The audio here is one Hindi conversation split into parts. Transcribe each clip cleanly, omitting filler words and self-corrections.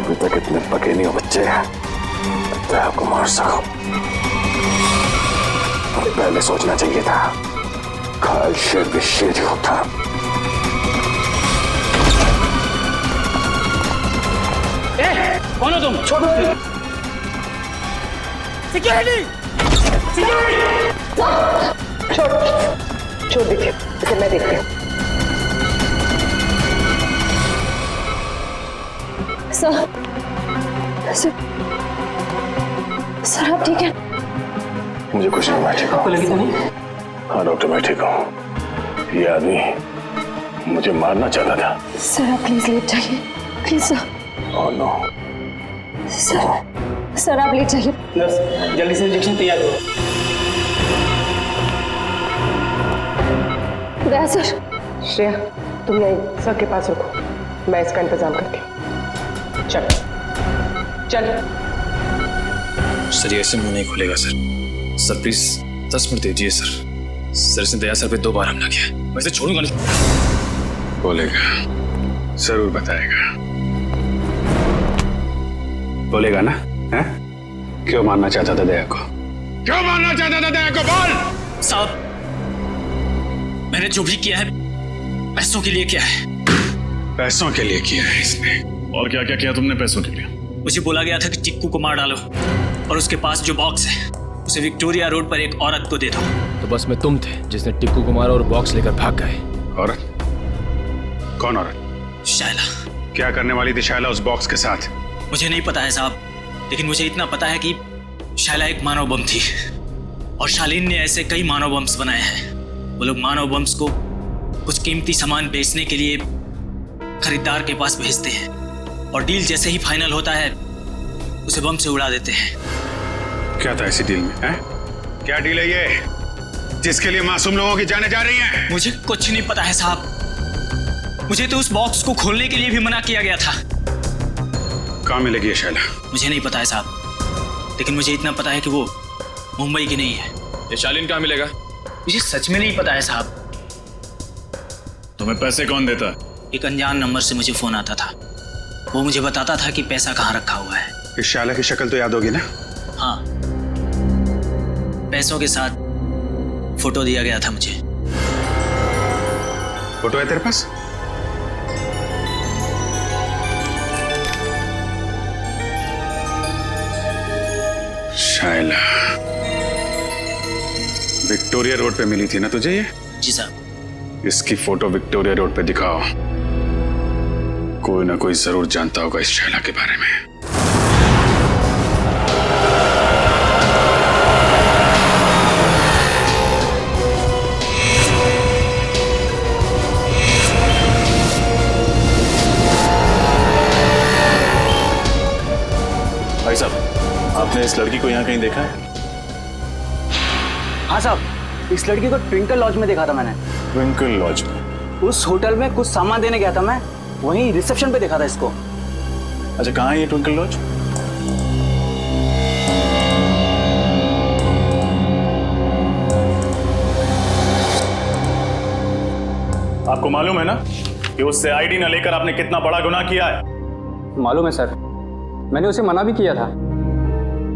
अभी तक इतने पके नहीं हो बच्चे तो आपको मार सको। पहले सोचना चाहिए था। घायल शेर भी शेर ही होता। कौन हो तुम? छोड़ो। सिक्योरिटी! छोड़ दीजिए, इसे मैं देखती हूँ। सर आप ठीक है? मुझे कुछ नहीं, मैं ठीक हूँ। आपको लगी तो नहीं? हाँ डॉक्टर, मैं ठीक हूँ। ये आदमी मुझे मारना चाहता था। सर आप प्लीज लेट जाइए, please sir. Oh no. Sir आप लेट जाइए। नर्स जल्दी से इंजेक्शन तैयार करो। दया सर। श्रेया तुम यहीं सर के पास रुको, मैं इसका इंतजाम करती हूँ। चल चल। सर ये ऐसे मुंह नहीं खुलेगा सर। सर प्लीज 10 मिनट दीजिए सर। सर इसने दया सर पे 2 बार हमला किया, मैं इसे छोड़ूंगा नहीं। बोलेगा, जरूर बताएगा। बोलेगा ना? हैं? क्यों मारना चाहता था दया को? क्यों मारना चाहता था दया को? बोल। साहब मैंने जो भी किया है पैसों के लिए किया है। पैसों के लिए किया है इसने। और क्या क्या किया तुमने पैसों के लिए? मुझे बोला गया था कि टिक्कू को मार डालो और उसके पास जो बॉक्स है उसे विक्टोरिया रोड पर एक औरत को दे दो। तो बस में तुम थे जिसने टिक्कू को मारा और बॉक्स लेकर भाग गए। औरत? कौन औरत? शायला। क्या करने वाली थी शायला उस बॉक्स के साथ? मुझे नहीं पता है साहब, लेकिन मुझे इतना पता है कि शायला एक मानव बम थी और शालीन ने ऐसे कई मानव बम्स बनाए हैं। वो लोग मानव बम्स को कुछ कीमती सामान बेचने के लिए खरीदार के पास भेजते हैं और डील जैसे ही फाइनल होता है उसे बम से उड़ा देते हैं। क्या था ऐसी डील में? हैं? क्या डील है ये जिसके लिए मासूम लोगों की जानें जा रही हैं? मुझे कुछ नहीं पता है साहब। मुझे तो उस बॉक्स को खोलने के लिए भी मना किया गया था। कहाँ मिलेगी ये शायला? मुझे नहीं पता है साहब, लेकिन मुझे इतना पता है कि वो मुंबई की नहीं है। ये शालीन कहाँ मिलेगा? मुझे सच में नहीं पता है साहब। तुम्हें पैसे कौन देता? एक अनजान नंबर से मुझे फोन आता था। वो मुझे बताता था कि पैसा कहाँ रखा हुआ है। इस शायला की शक्ल तो याद होगी ना? हाँ, पैसों के साथ फोटो दिया गया था मुझे। फोटो है तेरे पास? शायला विक्टोरिया रोड पे मिली थी ना तुझे ये? जी साहब। इसकी फोटो विक्टोरिया रोड पे दिखाओ। कोई ना कोई जरूर जानता होगा इस शायला के बारे में। भाई साहब आपने इस लड़की को यहाँ कहीं देखा है? हाँ साहब, इस लड़की को ट्विंकल लॉज में देखा था मैंने। ट्विंकल लॉज में? उस होटल में कुछ सामान देने गया था मैं, वहीं रिसेप्शन पे देखा था इसको। अच्छा कहाँ है ये ट्विंकल लॉज? आपको मालूम है ना कि उससे आईडी न लेकर आपने कितना बड़ा गुनाह किया है? मालूम है सर, मैंने उसे मना भी किया था,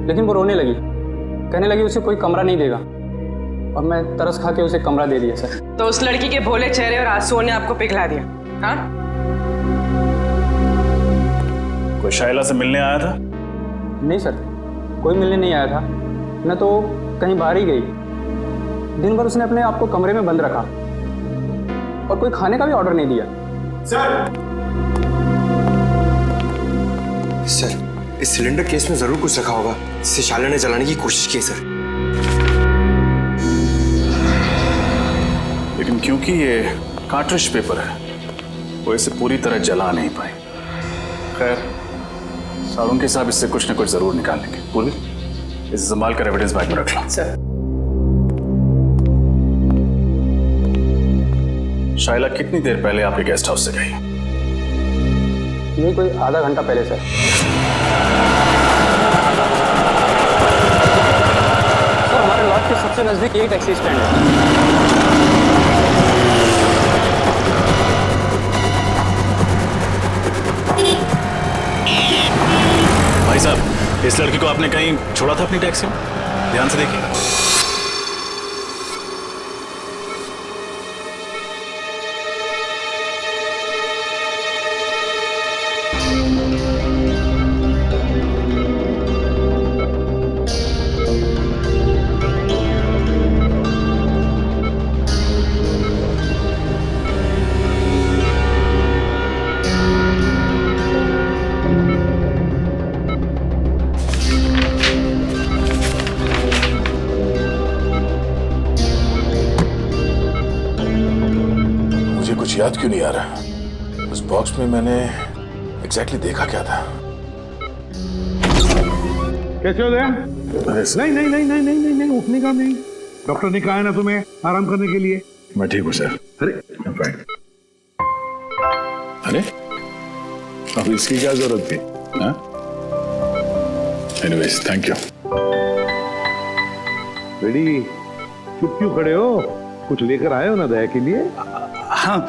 लेकिन वो रोने लगी, कहने लगी उसे कोई कमरा नहीं देगा और मैं तरस खा के उसे कमरा दे दिया सर। तो उस लड़की के भोले चेहरे और आंसुओं ने आपको पिघला दिया? हाँ? कोई शायला से मिलने आया था? नहीं सर, कोई मिलने नहीं आया था, न तो कहीं बाहर ही गई। दिन भर उसने अपने आप को कमरे में बंद रखा और कोई खाने का भी ऑर्डर नहीं दिया। सर इस सिलेंडर केस में जरूर कुछ रखा होगा जिसे शायला ने जलाने की कोशिश की सर। लेकिन क्योंकि ये कार्ट्रिज पेपर है वो इसे पूरी तरह जला नहीं पाए। खैर सारुण के साहब इससे कुछ न कुछ जरूर निकाल लेंगे। पूर्वी इसे संभाल कर एविडेंस बैग में रख लो। सर शायला कितनी देर पहले आपके गेस्ट हाउस से गई? यही कोई आधा घंटा पहले सर। सर हमारे लॉज के सबसे नजदीक यही टैक्सी स्टैंड है। भाई साहब, इस लड़की को आपने कहीं छोड़ा था अपनी टैक्सी में? ध्यान से देखिए। कुछ याद क्यों नहीं आ रहा? उस बॉक्स में मैंने एग्जैक्टली देखा क्या था? कैसे हो गया? नहीं नहीं नहीं नहीं नहीं नहीं नहीं, उठने का नहीं। डॉक्टर ने कहा है ना तुम्हें आराम करने के लिए। मैं ठीक हूँ सर। अरे अरे अब इसकी क्या जरूरत थी? Anyways thank you. बेटी चुप क्यों खड़े हो? कुछ लेकर आए हो ना दया के लिए? हाँ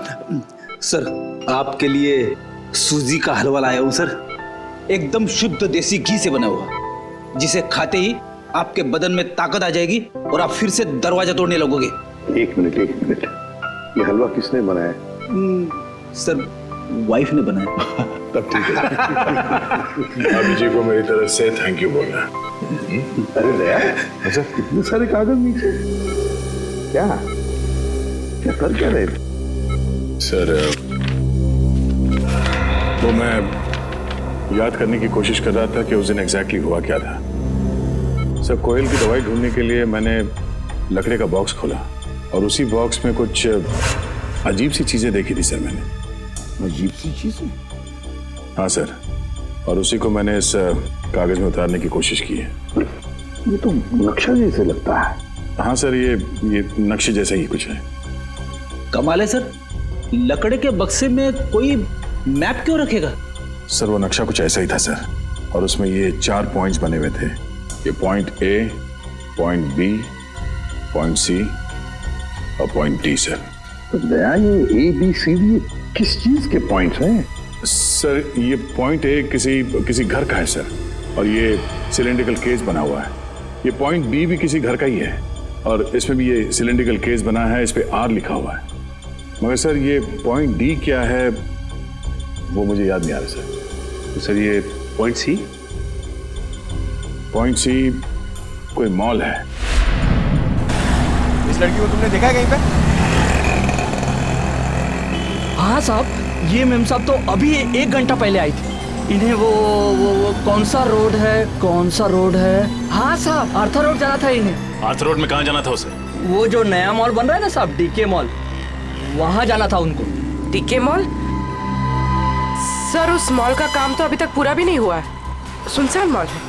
सर, आपके लिए सूजी का हलवा लाया हूँ सर, एकदम शुद्ध देसी घी से बना हुआ, जिसे खाते ही आपके बदन में ताकत आ जाएगी और आप फिर से दरवाजा तोड़ने लगोगे। एक मिनट, ये हलवा किसने बनाया? सर वाइफ ने बनाया। तब ठीक है। भाभी जी को मेरी तरफ से थैंक यू बोलना। अरे दया, अच्छा इतने सारे कागज नीचे क्या क्या कर क्या रहे? सर वो मैं याद करने की कोशिश कर रहा था कि उस दिन एग्जैक्टली हुआ क्या था। सर कोयल की दवाई ढूंढने के लिए मैंने लकड़े का बॉक्स खोला और उसी बॉक्स में कुछ अजीब सी चीजें देखी थी सर मैंने। अजीब सी चीजें? हाँ सर, और उसी को मैंने इस कागज में उतारने की कोशिश की है। ये तो नक्शा जैसे लगता है। हाँ सर, ये नक्शे जैसा ही कुछ है। कमाल है सर, लकड़े के बक्से में कोई मैप क्यों रखेगा? सर वो नक्शा कुछ ऐसा ही था सर, और उसमें ये 4 पॉइंट्स बने हुए थे। ये point A, point B, point C और पॉइंट डी सर। तो दया ये ए बी सी डी किस चीज के पॉइंट्स हैं? सर ये पॉइंट ए किसी घर का है सर, और ये सिलेंड्रिकल केस बना हुआ है। ये पॉइंट बी भी किसी घर का ही है, और इसमें भी ये सिलेंड्रिकल केस बना है, इस पे आर लिखा हुआ है। मगर सर ये पॉइंट डी क्या है वो मुझे याद नहीं आ रहा सर। तो सर ये पॉइंट सी? पॉइंट सी कोई मॉल है। इस लड़की को तुमने देखा है कहीं पे? हाँ साहब, ये मेम साहब तो अभी 1 घंटा पहले आई थी। इन्हें वो कौन सा रोड है? हाँ साहब, आर्थर रोड जाना था इन्हें। आर्थर रोड में कहाँ जाना था उसे? वो जो नया मॉल बन रहा है ना साहब, डीके मॉल, वहाँ जाना था उनको। DK mall? सर उस मॉल का काम तो अभी तक पूरा भी नहीं हुआ है, सुनसान मॉल है,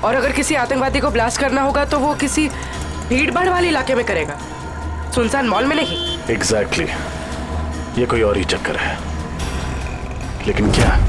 और अगर किसी आतंकवादी को ब्लास्ट करना होगा तो वो किसी भीड़ भाड़ वाले इलाके में करेगा, सुनसान मॉल में नहीं। एग्जैक्टली, ये कोई और ही चक्कर है। लेकिन क्या?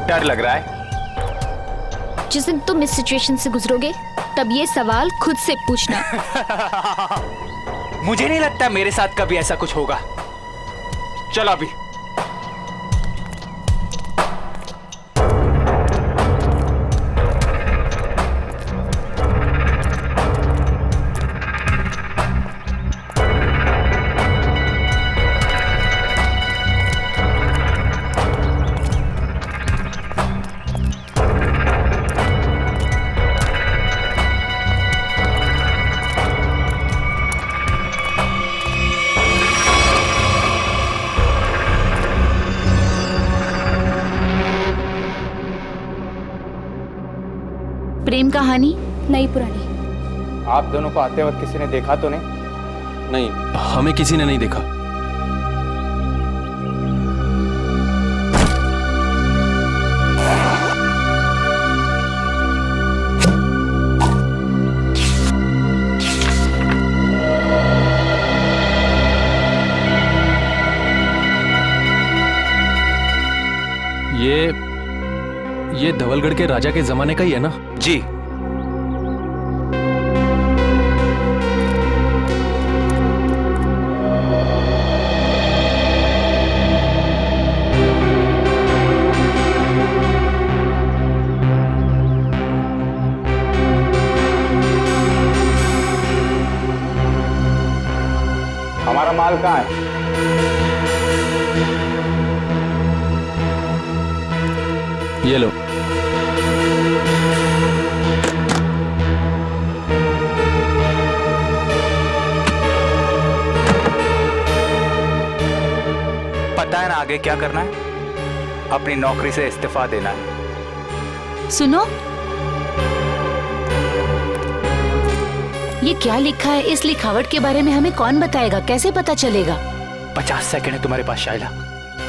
डर लग रहा है? जिस दिन तुम इस सिचुएशन से गुजरोगे तब ये सवाल खुद से पूछना। मुझे नहीं लगता मेरे साथ कभी ऐसा कुछ होगा। चलो अभी। प्रेम कहानी? नई पुरानी। आप दोनों को आते वक्त किसी ने देखा तो नहीं? नहीं, हमें किसी ने नहीं देखा। ये धवलगढ़ के राजा के जमाने का ही है ना? जी। हमारा माल कहाँ है? ये लो। पता है ना आगे क्या करना है? अपनी नौकरी से इस्तीफा देना है। सुनो, ये क्या लिखा है? इस लिखावट के बारे में हमें कौन बताएगा? कैसे पता चलेगा? 50 सेकंड है तुम्हारे पास शाइला,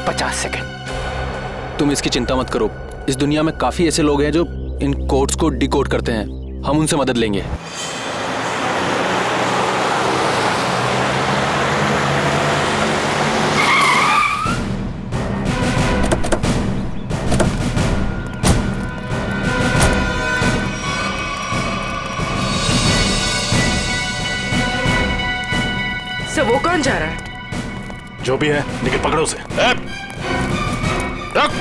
50 सेकंड। तुम इसकी चिंता मत करो। इस दुनिया में काफी ऐसे लोग हैं जो इन कोड्स को डिकोड करते हैं। हम उनसे मदद लेंगे। सर वो कौन जा रहा है? जो भी है निकल, पकड़ो उसे। रख।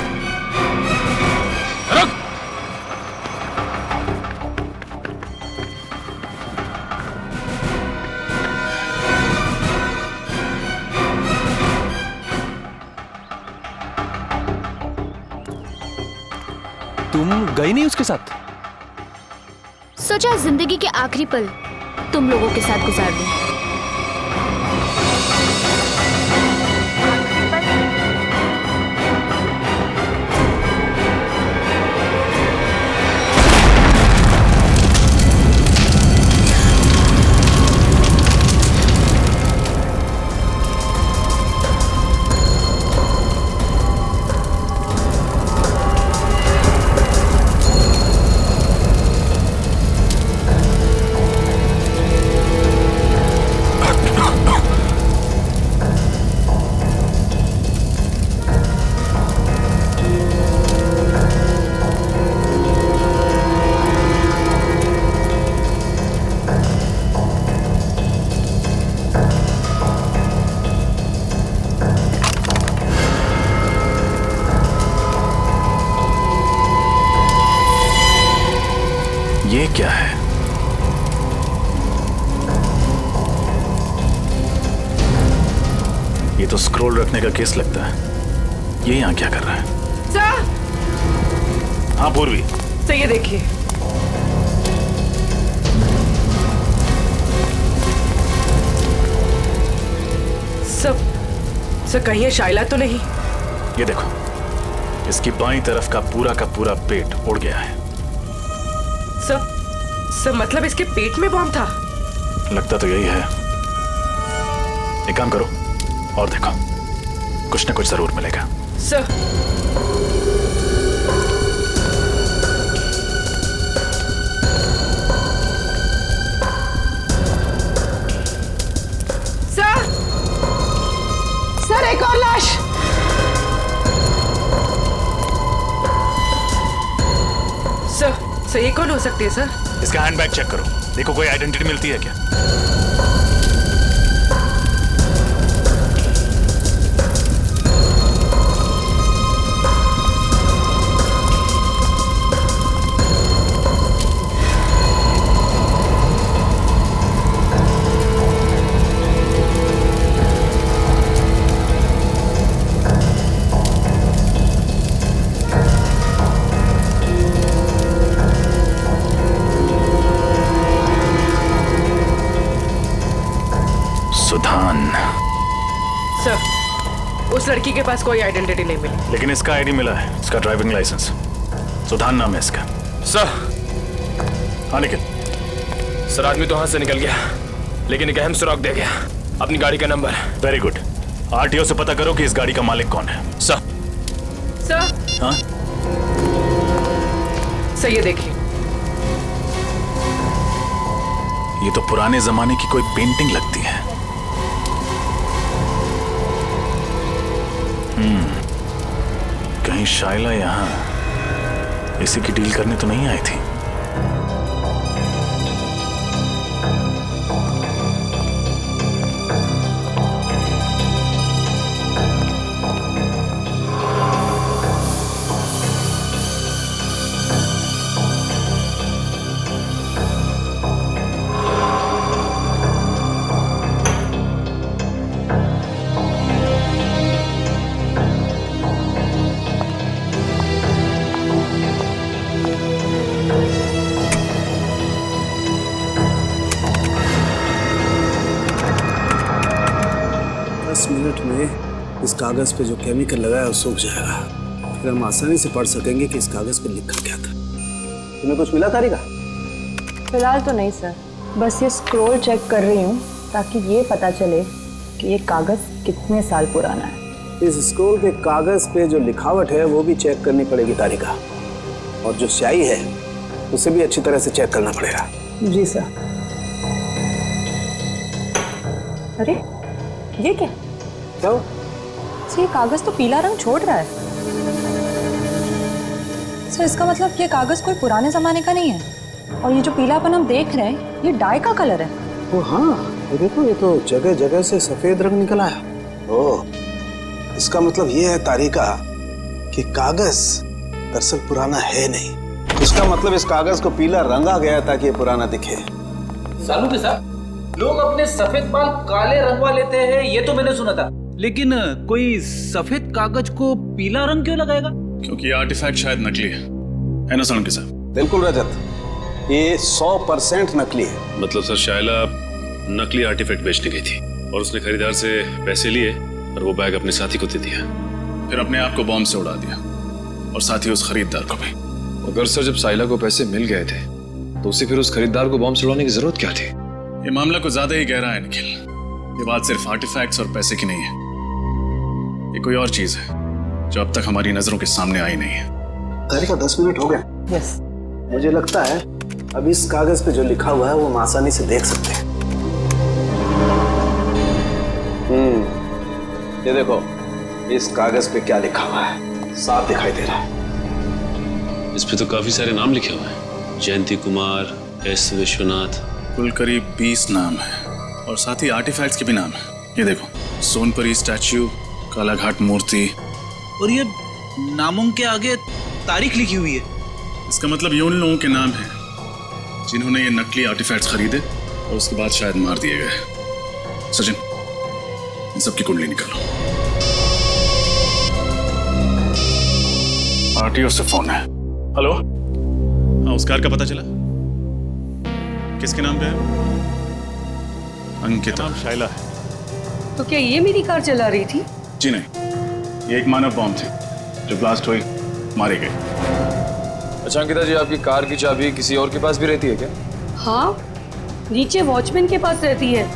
तुम गई नहीं उसके साथ? सोचा जिंदगी के आखिरी पल तुम लोगों के साथ गुजार दूं। ये क्या है? ये तो स्क्रॉल रखने का केस लगता है। ये यहाँ क्या कर रहा है? सर! हाँ पूर्वी। सर ये देखिए। सर कहीं ये शाइला तो नहीं? ये देखो, इसकी बाईं तरफ का पूरा पेट उड़ गया है। सर मतलब इसके पेट में बॉम्ब था? लगता तो यही है। एक काम करो और देखो, कुछ ना कुछ जरूर मिलेगा। सर सर एक और लाश। सर ये कौन हो सकती है सर? इसका हैंडबैग चेक करो, देखो कोई आइडेंटिटी मिलती है क्या। उस लड़की के पास कोई आइडेंटिटी नहीं मिली, लेकिन इसका आईडी मिला है, इसका ड्राइविंग लाइसेंस। सुधान नाम है इसका। सर हाँ निखिल। सर आदमी तो हाथ से निकल गया, लेकिन एक अहम सुराग दे गया, अपनी गाड़ी का नंबर। Very good. आरटीओ से पता करो कि इस गाड़ी का मालिक कौन है। सर हाँ सर, ये देखिए, ये तो पुराने जमाने की कोई पेंटिंग लगती है। कहीं शाइला यहाँ इसी की डील करने तो नहीं आई थी। मिनट में इस कागज पे जो केमिकल लगा है वो सूख जाएगा, फिर हम आसानी से पढ़ सकेंगे कि इस कागज पे लिखा क्या था। तुम्हें कुछ मिला तारिका? फिलहाल तो नहीं सर, बस ये स्क्रॉल चेक कर रही हूँ ताकि ये पता चले कि ये कागज कितने साल पुराना है। इस स्क्रॉल के कागज पे जो लिखावट है वो भी चेक करनी पड़ेगी तारिका, और जो स्याही है उसे भी अच्छी तरह से चेक करना पड़ेगा। जी सर। अरे ये क्या? तो ये कागज तो पीला रंग छोड़ रहा है सर, इसका मतलब ये कागज कोई पुराने जमाने का नहीं है, और ये जो पीलापन हम देख रहे हैं ये डाई का कलर है। ओ हाँ, ये देखो, ये तो जगह जगह से सफेद रंग निकल आया। ओह, इसका मतलब ये है तारिका कि कागज दरअसल पुराना है नहीं। इसका मतलब इस कागज को पीला रंगा गया ताकि ये पुराना दिखे। सालू के साथ लोग अपने सफेद बाल काले रंगवा लेते हैं, ये तो मैंने सुना था, लेकिन कोई सफेद कागज को पीला रंग क्यों लगाएगा? क्योंकि ये आर्टिफैक्ट शायद नकली है ना सालू के साथ? बिल्कुल रजत, ये 100% नकली है। मतलब सर शाइला नकली आर्टिफैक्ट बेचने गई थी और उसने खरीदार से पैसे लिए और वो बैग अपने साथी को दे दिया, फिर अपने आप को बॉम्ब से उड़ा दिया और साथ ही उस खरीदार को भी। अगर सर जब साइला को पैसे मिल गए थे तो उसे फिर उस खरीदार को बॉम्ब से उड़ाने की जरूरत क्या थी? ये मामला कुछ ज्यादा ही गहरा है निखिल। ये बात सिर्फ आर्टिफैक्ट्स और पैसे की नहीं है, ये कोई और चीज है जो अब तक हमारी नजरों के सामने आई नहीं है। तारिका 10 मिनट हो गए। यस। मुझे लगता है अब इस कागज पे जो लिखा हुआ है वो हम आसानी से देख सकते हैं। ये देखो, इस कागज पे क्या लिखा हुआ है, साफ दिखाई दे रहा है। इस पे तो काफी सारे नाम लिखे हुए हैं, जयंती कुमार, एस विश्वनाथ। कुल करीब 20 नाम है और साथ ही आर्टिफैक्ट्स के भी नाम है। ये देखो, सोनपरी स्टैच्यू, कालाघाट मूर्ति, और ये नामों के आगे तारीख लिखी हुई है। इसका मतलब ये उन लोगों के नाम हैं जिन्होंने ये नकली आर्टिफैक्ट्स खरीदे और उसके बाद शायद मार दिए गए। सचिन, इन सबकी कुंडली निकालो। आरटीओ से फोन है। हेलो, हाँ, उस कार का पता चला? किसके नाम पे है? अंकिता। शाइला है। तो क्या ये मेरी कार चला रही थी? जी नहीं, ये एक मानव बॉम्ब थी जो ब्लास्ट हुई, मारे गए। अच्छा अंकिता जी, आपकी कार की चाबी किसी और के पास भी रहती है क्या? हाँ, नीचे वॉचमैन के पास रहती है।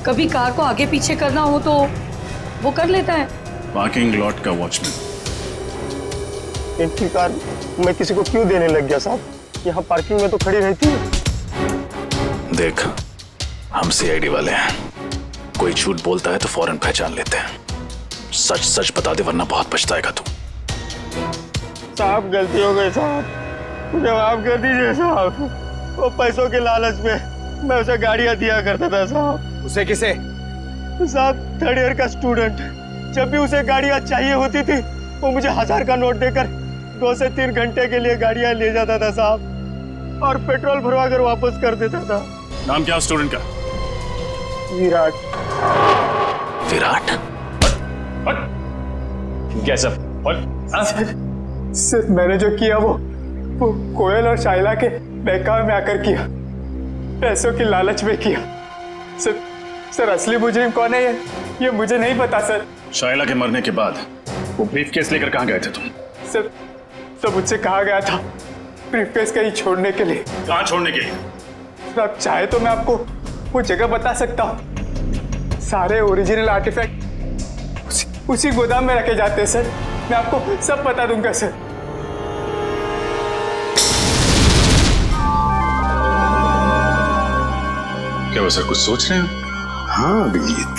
कभी कार को आगे पीछे करना हो तो वो कर लेता है। पार्किंग लॉट का वॉचमैन। इनकी कार मैं किसी को क्यों देने लग गया साहब? यहाँ पार्किंग में तो खड़ी रहती है। देख, हम सीआईडी वाले हैं, कोई झूठ बोलता है तो फौरन पहचान लेते हैं। सच सच बता दे वरना बहुत पछताएगा तू। साहब गलती हो गई साहब, मुझे माफ कर दीजिए साहब। वो पैसों के लालच में मैं उसे गाड़ियां दिया करता था साहब। उसे किसे? साहब, 3rd ईयर का स्टूडेंट। जब भी उसे गाड़ियां चाहिए होती थी वो मुझे 1000 का नोट देकर 2 से 3 घंटे के लिए गाड़ियां ले जाता था साहब, और पेट्रोल भरवा कर वापस कर देता था। नाम क्या स्टूडेंट का? विराट। विराट? कैसा? सर, मैंने जो किया वो कोयल और शाइला के बहकावे में आकर किया, पैसों की लालच में किया। सर असली मुजरिम कौन है ये मुझे नहीं पता सर। शाइला के मरने के बाद वो ब्रीफकेस लेकर कहाँ गए थे तुम? सर, तो मुझसे कहा गया था ब्रीफकेस कहीं छोड़ने के लिए। कहाँ छोड़ने के लिए? सर आप चाहे तो मैं आपको वो जगह बता सकता हूँ। सारे ओरिजिनल आर्टिफैक्ट उसी गोदाम में रखे जाते हैं सर। मैं आपको सब बता दूंगा सर। क्या वैसा कुछ सोच रहे हैं? हाँ अभिजीत,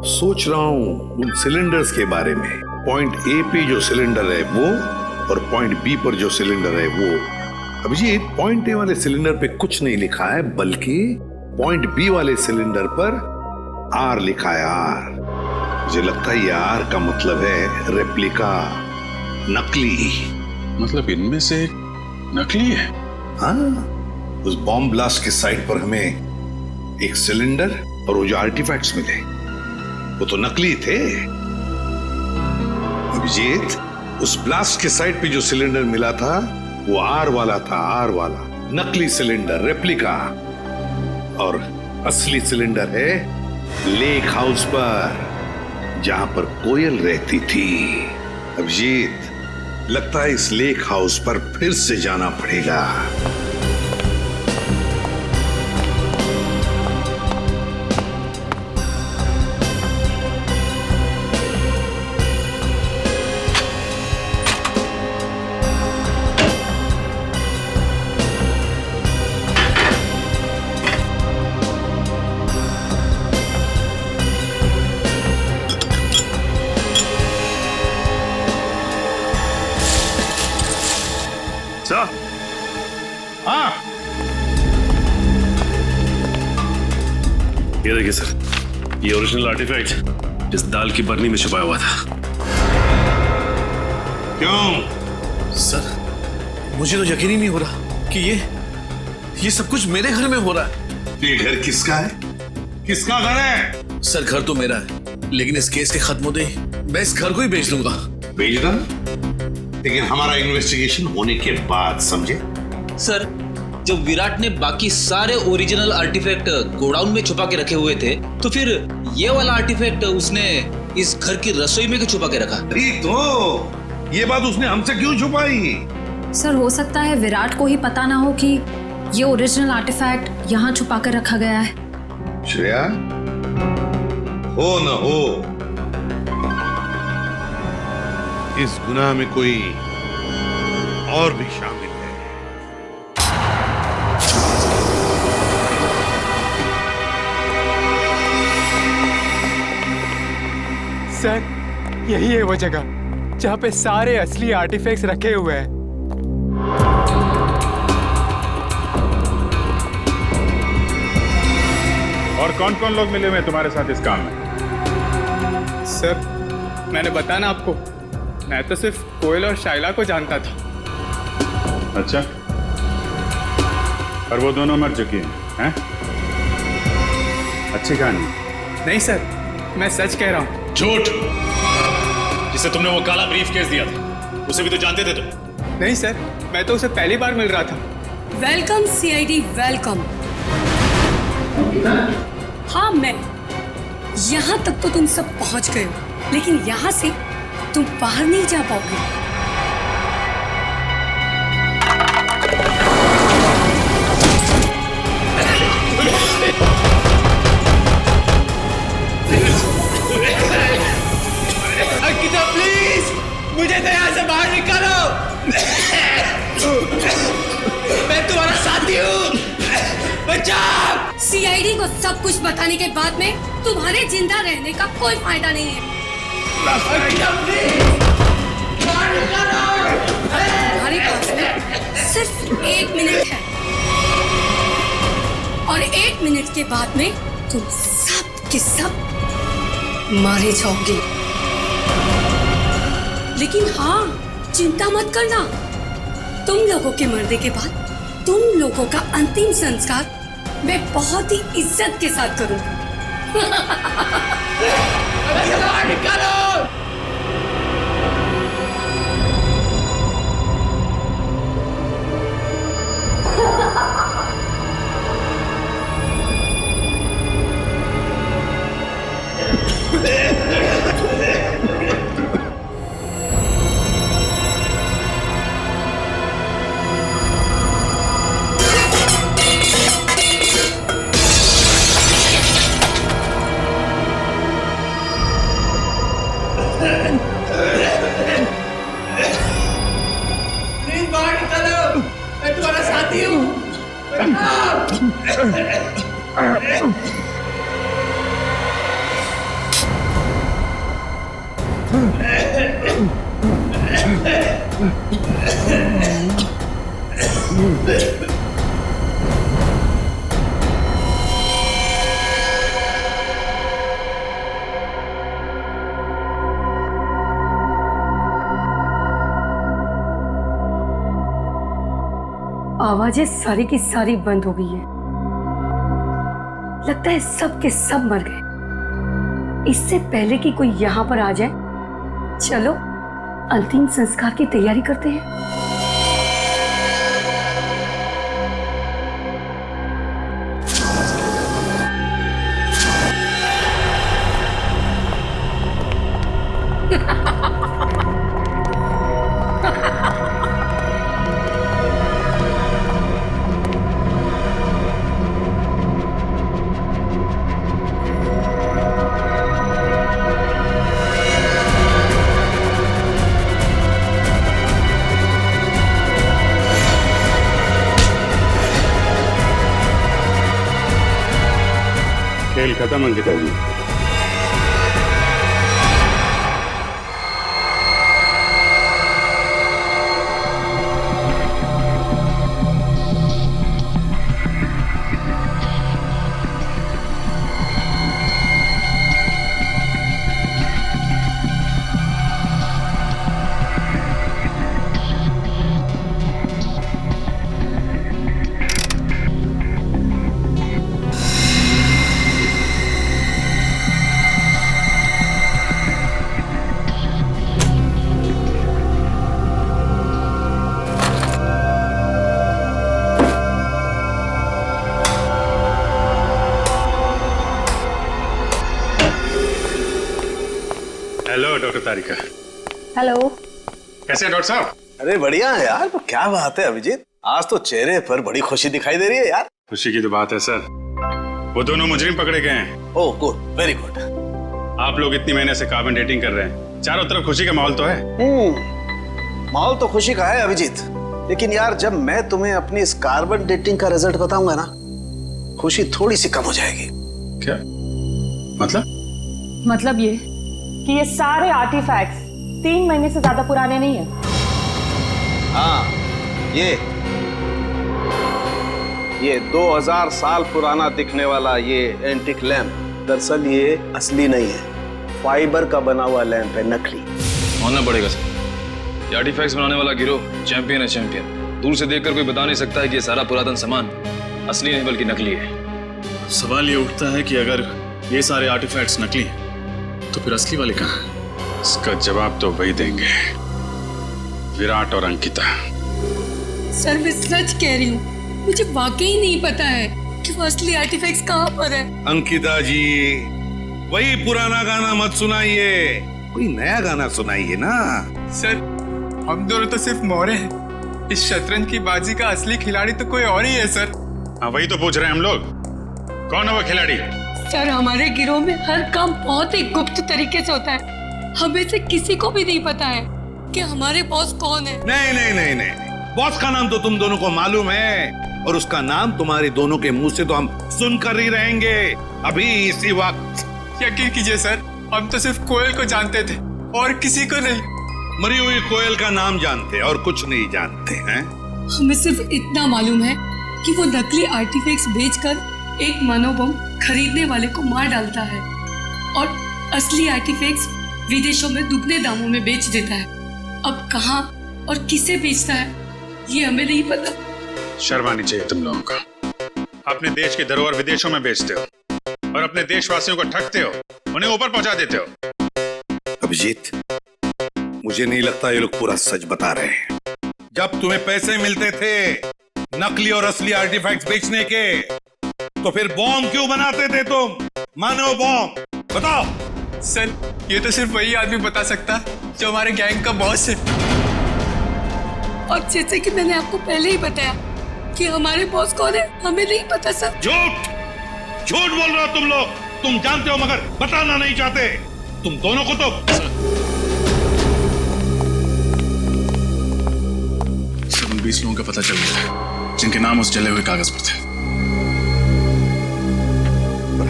सोच रहा हूं उन सिलेंडर्स के बारे में। पॉइंट ए पे जो सिलेंडर है वो, और पॉइंट बी पर जो सिलेंडर है वो। अभिजीत, पॉइंट ए वाले सिलेंडर पे कुछ नहीं लिखा है, बल्कि पॉइंट बी वाले सिलेंडर पर आर लिखा है, आर। मुझे लगता है ये आर का मतलब है रेप्लिका, नकली। मतलब इनमें से नकली है? हाँ, उस बॉम्ब ब्लास्ट के साइट पर हमें एक सिलेंडर और वो जो आर्टिफैक्ट्स मिले वो तो नकली थे। अभिजीत, उस ब्लास्ट के साइट पे जो सिलेंडर मिला था वो आर वाला था, आर वाला नकली सिलेंडर, रेप्लिका। और असली सिलेंडर है लेक हाउस पर, जहां पर कोयल रहती थी। अभिजीत, लगता है इस लेक हाउस पर फिर से जाना पड़ेगा। हाँ, ये देखिए सर, ये ओरिजिनल आर्टिफैक्ट जिस दाल की बरनी में छुपाया हुआ था। क्यों? सर, मुझे तो यकीन ही नहीं हो रहा कि ये सब कुछ मेरे घर में हो रहा है। ये घर किसका है? किसका घर है? सर, घर तो मेरा है, लेकिन इस केस के खत्म होते ही मैं इस घर को ही बेच दूंगा। बेचना? लेकिन हमारा इन्वेस्टिगेशन होने के बाद, समझे? सर, जब विराट ने बाकी सारे ओरिजिनल आर्टिफैक्ट गोडाउन में छुपा के रखे हुए थे, तो फिर ये वाला आर्टिफैक्ट उसने इस घर की रसोई में क्यों छुपा के रखा? तो ये बात उसने हमसे क्यों छुपाई? सर, हो सकता है विराट को ही पता ना हो कि ये ओरिजिनल आर्टिफैक्ट यहाँ छुपा कर रखा गया है। श्रेया, हो न हो, इस गुनाह में कोई और भी शामिल है। सर, यही है वो जगह जहाँ पे सारे असली आर्टिफैक्ट्स रखे हुए हैं। और कौन कौन लोग मिले हुए तुम्हारे साथ इस काम में? सर, मैंने बताया ना आपको, मैं तो सिर्फ कोयल और शाइला को जानता था। अच्छा, और वो दोनों मर चुकी हैं? अच्छी कहानी। नहीं सर, मैं सच कह रहा हूँ। झूठ! जिसे तुमने वो काला ब्रीफ केस दिया था, उसे भी तो जानते थे तुम। नहीं सर, मैं तो उसे पहली बार मिल रहा था। Welcome CID, welcome. हाँ, मैं यहाँ तक तो तुम सब पहुँच गए हो, लेकिन यहाँ से तुम बाहर नहीं जा पाओगे। अंकिता, प्लीज मुझे तो यहाँ से बाहर निकालो। मैं तुम्हारा साथी हूँ, बचाओ। सीआईडी को सब कुछ बताने के बाद में तुम्हारे जिंदा रहने का कोई फायदा नहीं है। तुम्हारे पास में सिर्फ 1 मिनट है, और 1 मिनट के बाद में तुम सब के सब मारे जाओगे। लेकिन हाँ, चिंता मत करना, तुम लोगों के मरने के बाद तुम लोगों का अंतिम संस्कार मैं बहुत ही इज्जत के साथ करूंगी। निकालो। आवाजें सारी की सारी बंद हो गई है। लगता है सब के सब मर गए। इससे पहले कि कोई यहां पर आ जाए, चलो अंतिम संस्कार की तैयारी करते हैं। खेल खत्म अंकिता जी। हेलो डॉक्टर तारिका। हेलो। कैसे हैं डॉक्टर साहब? अरे बढ़िया है यार। तो क्या बात है अभिजीत, आज तो चेहरे पर बड़ी खुशी दिखाई दे रही है यार। खुशी की तो बात है सर, वो दोनों मुजरिम पकड़े गए हैं। Oh good, very good. आप लोग इतनी महीने से कार्बन डेटिंग कर रहे हैं, चारों तरफ खुशी का माहौल तो है। माहौल तो खुशी का है अभिजीत, लेकिन यार जब मैं तुम्हें अपनी इस कार्बन डेटिंग का रिजल्ट बताऊंगा ना, खुशी थोड़ी सी कम हो जाएगी। क्या मतलब? मतलब ये कि ये सारे आर्टिफैक्ट्स 3 महीने से ज्यादा पुराने नहीं है। हाँ, ये 2000 साल पुराना दिखने वाला ये एंटिक लैंप दरअसल ये असली नहीं है, फाइबर का बना हुआ लैंप है, नकली। मानना पड़ेगा सर, ये आर्टिफैक्ट्स बनाने वाला गिरोह चैंपियन है, चैंपियन। दूर से देखकर कोई बता नहीं सकता है कि ये सारा पुरातन सामान असली नहीं बल्कि नकली है। सवाल ये उठता है कि अगर ये सारे आर्टिफैक्ट्स नकली हैं तो फिर असली वाले कहाँ हैं? इसका जवाब तो वही देंगे, विराट और अंकिता। सर मैं सच कह रही हूँ, मुझे वाकई नहीं पता है कि वो असली आर्टिफैक्ट्स कहाँ पर है। अंकिता जी, वही पुराना गाना मत सुनाइए, कोई नया गाना सुनाइए ना। सर हम दोनों तो सिर्फ मोरे हैं, इस शतरंज की बाजी का असली खिलाड़ी तो कोई और ही है सर। हाँ वही तो पूछ रहे हैं हम लोग, कौन है वो खिलाड़ी? सर हमारे गिरोह में हर काम बहुत ही गुप्त तरीके से होता है, हमें से किसी को भी नहीं पता है कि हमारे बॉस कौन है। नहीं नहीं नहीं नहीं, बॉस का नाम तो तुम दोनों को मालूम है, और उसका नाम तुम्हारे दोनों के मुंह से तो हम सुनकर ही रहेंगे अभी इसी वक्त। यकीन कीजिए सर, हम तो सिर्फ कोयल को जानते थे और किसी को नहीं। मरी हुई कोयल का नाम जानते और कुछ नहीं जानते हैं। हमें सिर्फ इतना मालूम है कि वो नकली आर्टिफैक्ट्स बेचकर एक मनोबम खरीदने वाले को मार डालता है और असली आर्टिफैक्ट्स विदेशों में दुगने दामों में बेच देता है। अब कहाँ और किसे बेचता है ये हमें नहीं पता। शर्म आनी चाहिए तुम लोगों का, अपने देश की धरोहर विदेशों में बेचते हो और अपने देशवासियों को ठगते हो, उन्हें ऊपर पहुंचा देते हो। अभिजीत, मुझे नहीं लगता ये लोग पूरा सच बता रहे हैं। जब तुम्हें पैसे मिलते थे नकली और असली आर्टिफैक्ट्स बेचने के, तो फिर बॉम्ब क्यों बनाते थे तुम? मानो बॉम्ब, बताओ। सर ये तो सिर्फ वही आदमी बता सकता जो हमारे गैंग का बॉस है। और जैसे कि मैंने आपको पहले ही बताया कि हमारे बॉस कौन है हमें नहीं पता सर। झूठ बोल रहे हो तुम लोग, तुम जानते हो मगर बताना नहीं चाहते। तुम दोनों को तो 20 लोगों का पता चल गया है जिनके नाम उस जले हुए कागज पर थे।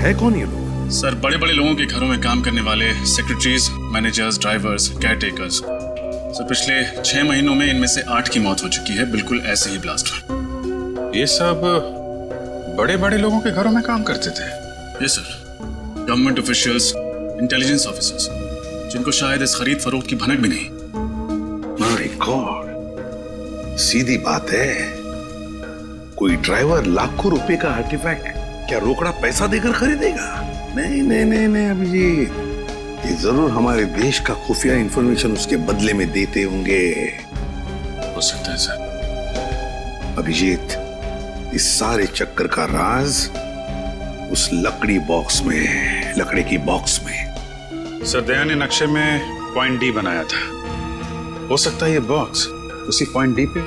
है कौन ये लोग? सर, बड़े बड़े लोगों के घरों में काम करने वाले secretaries, managers, drivers, care takers. Sir, पिछले 6 महीनों में इनमें से 8 की मौत हो चुकी है, बिल्कुल ऐसे ही ब्लास्ट हुए। ये सब बड़े बड़े लोगों के घरों में काम करते थे? Yes sir, government officials, intelligence officers, जिनको शायद इस खरीद फरोख्त की भनक भी नहीं। माय गॉड, सीधी बात है, कोई ड्राइवर लाखों रुपए का आर्टिफैक्ट क्या रोकड़ा पैसा देकर खरीदेगा? नहीं नहीं नहीं नहीं अभिजीत, ये जरूर हमारे देश का खुफिया इंफॉर्मेशन उसके बदले में देते होंगे। हो सकता है सर। अभिजीत, इस सारे चक्कर का राज उस लकड़ी बॉक्स में है, लकड़ी की बॉक्स में। सर, दया ने नक्शे में पॉइंट डी बनाया था, हो सकता है ये बॉक्स उसी पॉइंट डी पे।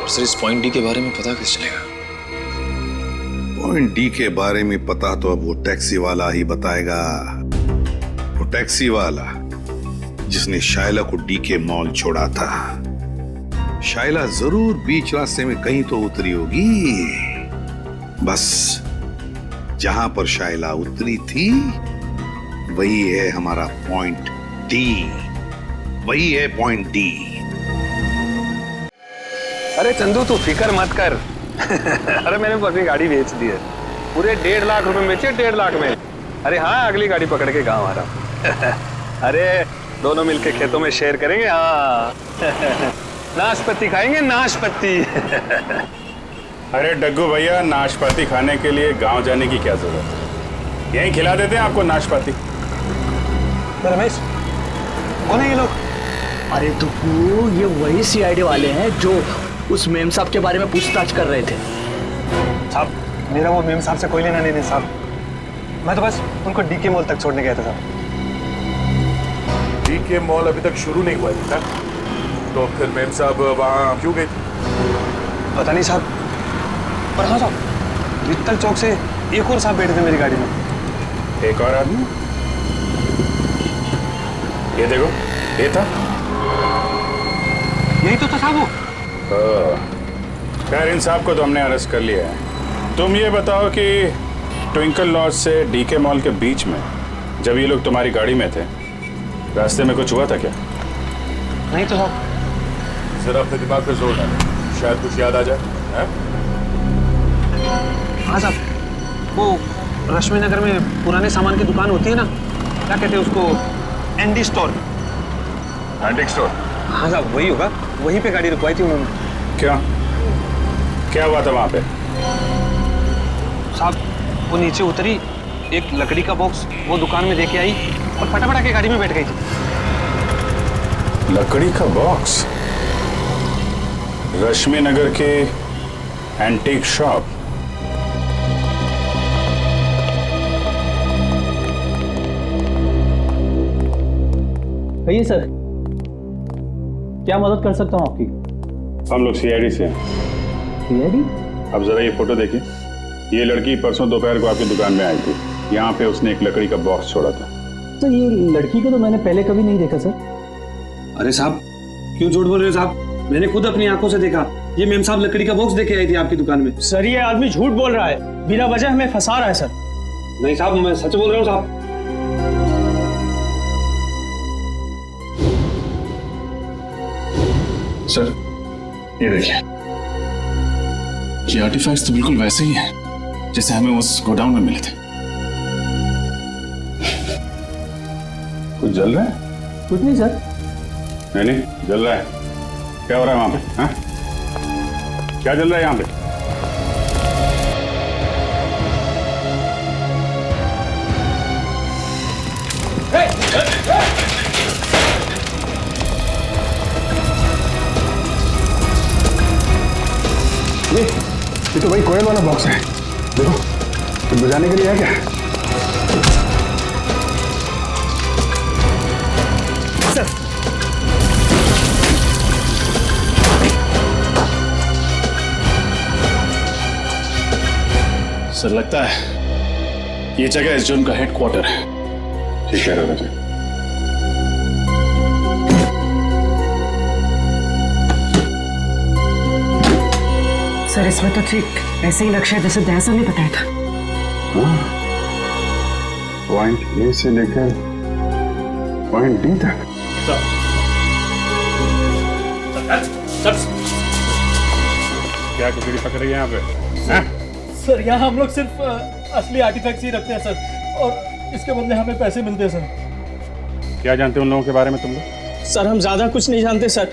सर, इस पॉइंट डी के बारे में पता कैसे चलेगा? पॉइंट डी के बारे में पता तो अब वो टैक्सी वाला ही बताएगा। वो टैक्सी वाला जिसने शायला को डी के मॉल छोड़ा था। शायला जरूर बीच रास्ते में कहीं तो उतरी होगी, बस जहां पर शायला उतरी थी वही है हमारा पॉइंट डी, वही है पॉइंट डी। अरे चंदू, तू फिक्र मत कर। अरे मैंने अपनी गाड़ी बेच दी है, पूरे 1.5 लाख रुपए में बेची, 1.5 लाख में। अरे हाँ, अगली गाड़ी पकड़ के गाँव आ रहा हूँ। अरे दोनों मिलके खेतों में शेयर करेंगे। हाँ नाशपाती खाएंगे, नाशपाती। अरे डग्गू भैया, नाशपाती खाने के लिए गांव जाने की क्या जरूरत है, यहीं खिला देते हैं आपको नाशपाती। रमेश, कौन है ये लोग? अरे तो ये वही सीआईडी वाले हैं जो उस मेम साहब के बारे में पूछताछ कर रहे थे। साहब, मेरा वो मेम साहब से कोई लेना नहीं साहब, मैं तो बस उनको डीके मॉल तक छोड़ने गया था साहब। डीके मॉल अभी तक शुरू नहीं हुआ था, तो फिर मेम साहब वहाँ क्यों गए थे? पता नहीं साहब, पर हाँ साहब, वित्तल चौक से एक और साहब बैठे थे मेरी गाड़ी में। एक और आदमी? ये देखो, ये था, यही तो था साहब वो। खैर, इन साहब को तो हमने अरेस्ट कर लिया है। तुम ये बताओ कि ट्विंकल लॉज से डीके मॉल के बीच में जब ये लोग तुम्हारी गाड़ी में थे, रास्ते में कुछ हुआ था क्या? नहीं तो साहब। जरा अपने दिमाग पे जोर डालो, शायद कुछ याद आ जाए। हाँ साहब, वो रश्मि नगर में पुराने सामान की दुकान होती है ना, क्या कहते हैं उसको, एंडी स्टोर। Antique store? हाँ साहब, वही होगा, वहीं पे गाड़ी रुकवाई थी उन्होंने। क्या हुआ था वहां पे? साहब, वो नीचे उतरी, एक लकड़ी का बॉक्स वो दुकान में देके आई और फटाफट आके गाड़ी में बैठ गई थी। लकड़ी का बॉक्स? रश्मि नगर के एंटीक शॉप? कहिए सर, क्या मदद कर सकता हूँ आपकी? हम लोग सीआईडी से हैं। सीआईडी? अब जरा ये फोटो देखिए, ये लड़की परसों दोपहर को आपकी दुकान में आई थी, यहाँ पे उसने एक लकड़ी का बॉक्स छोड़ा था। तो ये लड़की को तो मैंने पहले कभी नहीं देखा सर। अरे साहब, क्यों झूठ बोल रहे हो साहब? मैंने खुद अपनी आंखों से देखा, ये मेम साहब लकड़ी का बॉक्स देके आई थी आपकी दुकान में। सर, ये आदमी झूठ बोल रहा है, बिना वजह हमें फंसा रहा है सर। नहीं साहब, मैं सच बोल रहा हूँ साहब। सर, ये देखिए, ये आर्टिफैक्ट्स तो बिल्कुल वैसे ही हैं जैसे हमें उस गोडाउन में मिले थे। कुछ जल रहा है? कुछ नहीं सर। नहीं, जल रहा है। क्या हो रहा है वहां पे? हाँ? क्या जल रहा है यहाँ पे? ये तो वही कोयल वाला बॉक्स है, देखो, कुछ बजाने के लिए है क्या? सर, लगता है ये जगह इस जोन का हेडक्वार्टर है। ठीक है राजा। सर, इसमें तो ठीक ऐसे ही नक्शा जैसे दया सर ने बताया था। पॉइंट ए से लेकर पॉइंट डी तक। क्या कुकड़ी पकड़ रही है यहाँ पे? सर यहाँ हम लोग सिर्फ असली आर्टिफैक्ट्स ही रखते हैं सर, और इसके बदले हमें पैसे मिलते हैं सर। क्या जानते हो उन लोगों के बारे में तुम लोग? सर हम ज़्यादा कुछ नहीं जानते सर,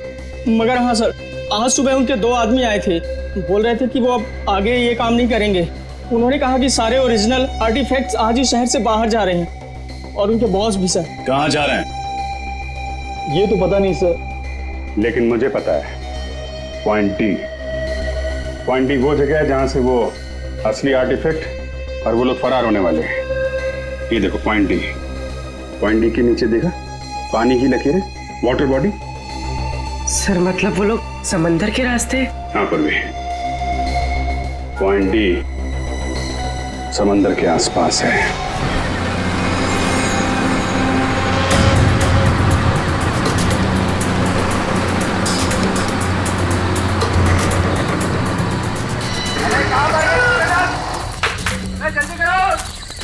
मगर हाँ सर, आज सुबह उनके 2 आदमी आए थे, बोल रहे थे कि वो अब आगे ये काम नहीं करेंगे। उन्होंने कहा कि सारे ओरिजिनल आर्टिफैक्ट्स आज ही शहर से बाहर जा रहे हैं, और उनके बॉस भी सर। कहाँ जा रहे हैं ये तो पता नहीं सर। लेकिन मुझे पता है, पॉइंट डी। पॉइंट डी वो जगह है जहाँ से वो असली आर्टिफैक्ट और वो लोग फरार होने वाले हैं। ये देखो पॉइंट डी। पॉइंट डी के नीचे देखा पानी की लकीरें, वाटर बॉडी। सर मतलब वो लोग समंदर के रास्ते? हाँ पर भी पॉइंट डी समंदर के आसपास है। जल्दी करो,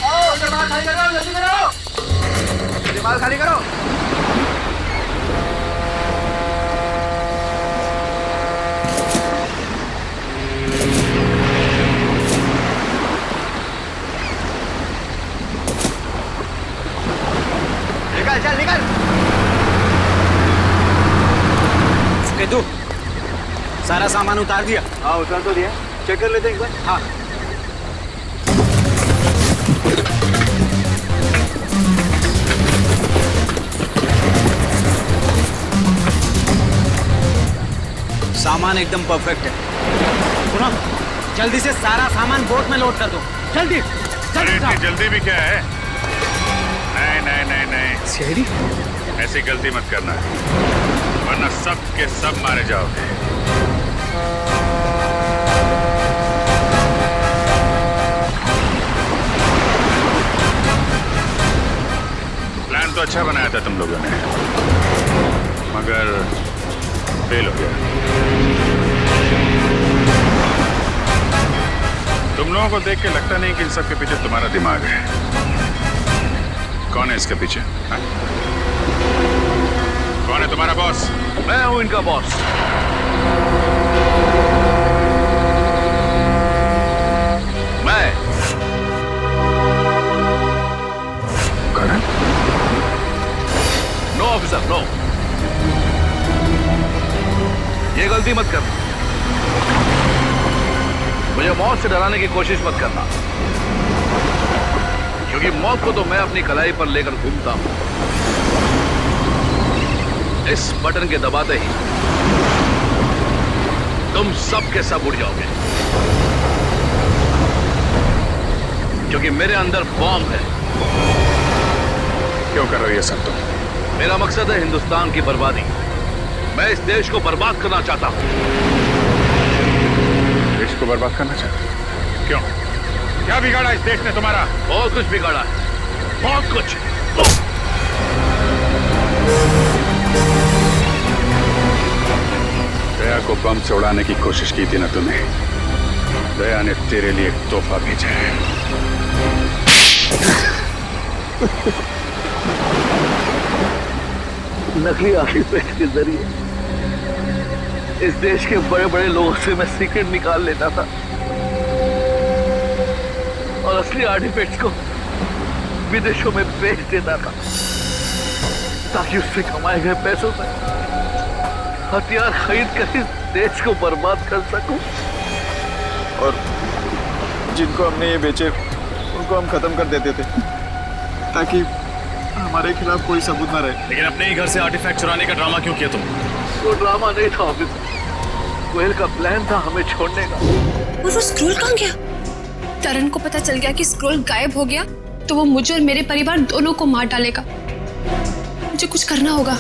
आओ दिमाग खाली करो, जल्दी करो, दिमाग खाली करो। निकल, चल निकल। केतु, सारा सामान उतार दिया? हाँ उतार तो दिया, चेक कर लेते हैं एक बार। हाँ। सामान एकदम परफेक्ट है। सुनो, जल्दी से सारा सामान बोट में लोड कर दो, जल्दी। अरे इतनी जल्दी भी क्या है? नहीं नहीं नहीं नहीं सीआईडी, ऐसी गलती मत करना, वरना सब के सब मारे जाओगे। प्लान तो अच्छा बनाया था तुम लोगों ने, मगर फेल हो गया। तुम लोगों को देख के लगता नहीं कि इन सब के पीछे तुम्हारा दिमाग है। कौन है इसके पीछे? हा? कौन है तुम्हारा बॉस? मैं हूं इनका बॉस। मैं करण? No officer, no. ये गलती मत करना, मुझे मौत से डराने की कोशिश मत करना, क्योंकि मौत को तो मैं अपनी कलाई पर लेकर घूमता हूं। इस बटन के दबाते ही तुम सब के सब उड़ जाओगे, क्योंकि मेरे अंदर बॉम्ब है। क्यों कर रहे हो ये सब तुम? मेरा मकसद है हिंदुस्तान की बर्बादी। मैं इस देश को बर्बाद करना चाहता हूं। देश को बर्बाद करना चाहते हो? क्यों? क्या बिगाड़ा इस देश ने तुम्हारा? बहुत कुछ बिगाड़ा है, बहुत कुछ। दया को बम से उड़ाने की कोशिश की थी ना तूने? दया ने तेरे लिए एक तोहफा भेजा है। नकली आर्टिफैक्ट के जरिए इस देश के बड़े बड़े लोगों से मैं सीक्रेट निकाल लेता था और असली आर्टिफैक्ट्स को विदेशों में बेच देता था, ताकि उससे कमाए गए पैसों से हथियार खरीद कर इस देश को बर्बाद कर सकूं। और जिनको हमने ये बेचे उनको हम खत्म कर देते थे, ताकि हमारे खिलाफ कोई सबूत ना रहे। लेकिन अपने ही घर से आर्टिफैक्ट चुराने का ड्रामा क्यों किया तुम? वो ड्रामा नहीं था ऑफिसर, गोयल का प्लान था हमें छोड़ने का। और वो स्क्रोल कहाँ गया? तरन को पता चल गया कि स्क्रोल गायब हो गया तो वो मुझे और मेरे परिवार दोनों को मार डालेगा। मुझे कुछ करना होगा।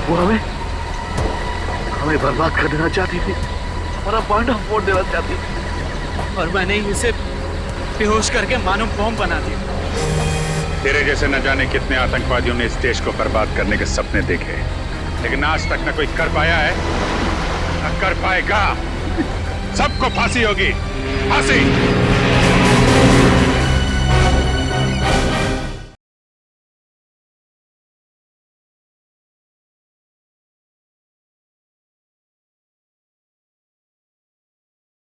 वो हमें बर्बाद कर देना चाहती थी, हमारा पांडा फोड़ देना चाहती थी, और मैंने इसे बेहोश करके मानव बॉम्ब बना दिया। तेरे जैसे न जाने कितने आतंकवादियों ने इस देश को बर्बाद करने के सपने देखे, लेकिन आज तक न कोई कर पाया है न कर पाएगा। सबको फांसी होगी, फांसी।